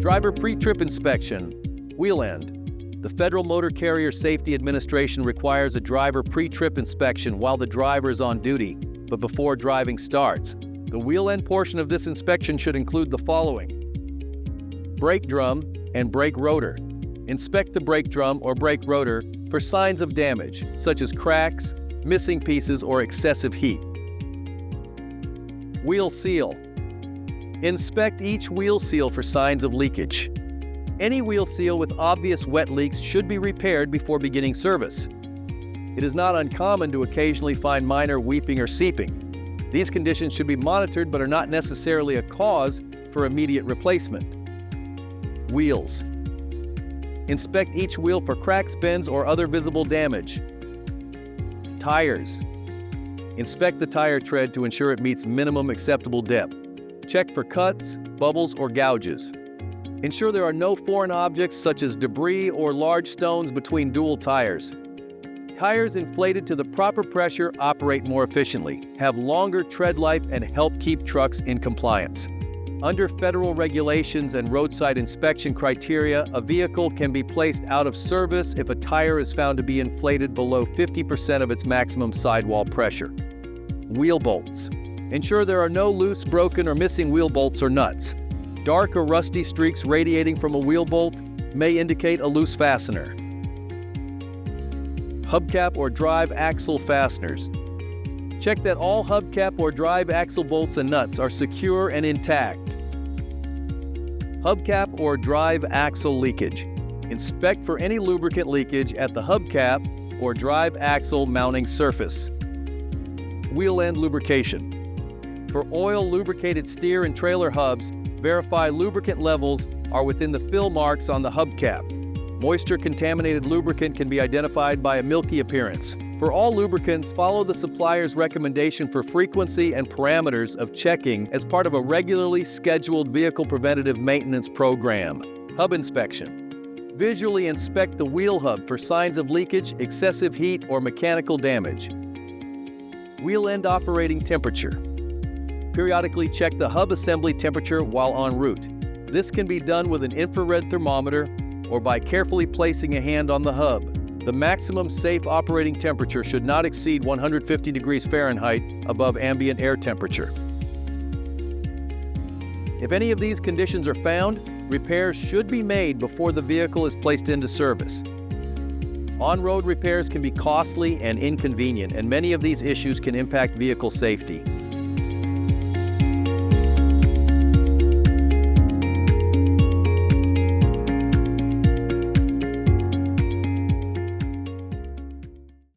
Driver pre-trip inspection. Wheel end. The Federal Motor Carrier Safety Administration requires a driver pre-trip inspection while the driver is on duty, but before driving starts. The wheel end portion of this inspection should include the following: brake drum and brake rotor. Inspect the brake drum or brake rotor for signs of damage, such as cracks, missing pieces, or excessive heat. Wheel seal. Inspect each wheel seal for signs of leakage. Any wheel seal with obvious wet leaks should be repaired before beginning service. It is not uncommon to occasionally find minor weeping or seeping. These conditions should be monitored but are not necessarily a cause for immediate replacement. Wheels. Inspect each wheel for cracks, bends, or other visible damage. Tires. Inspect the tire tread to ensure it meets minimum acceptable depth. Check for cuts, bubbles, or gouges. Ensure there are no foreign objects such as debris or large stones between dual tires. Tires inflated to the proper pressure operate more efficiently, have longer tread life, and help keep trucks in compliance. Under federal regulations and roadside inspection criteria, a vehicle can be placed out of service if a tire is found to be inflated below 50% of its maximum sidewall pressure. Wheel bolts. Ensure there are no loose, broken, or missing wheel bolts or nuts. Dark or rusty streaks radiating from a wheel bolt may indicate a loose fastener. Hubcap or drive axle fasteners. Check that all hubcap or drive axle bolts and nuts are secure and intact. Hubcap or drive axle leakage. Inspect for any lubricant leakage at the hubcap or drive axle mounting surface. Wheel end lubrication. For oil lubricated steer and trailer hubs, verify lubricant levels are within the fill marks on the hubcap. Moisture-contaminated lubricant can be identified by a milky appearance. For all lubricants, follow the supplier's recommendation for frequency and parameters of checking as part of a regularly scheduled vehicle preventative maintenance program. Hub inspection. Visually inspect the wheel hub for signs of leakage, excessive heat, or mechanical damage. Wheel end operating temperature. Periodically check the hub assembly temperature while en route. This can be done with an infrared thermometer or by carefully placing a hand on the hub. The maximum safe operating temperature should not exceed 150 degrees Fahrenheit above ambient air temperature. If any of these conditions are found, repairs should be made before the vehicle is placed into service. On-road repairs can be costly and inconvenient, and many of these issues can impact vehicle safety.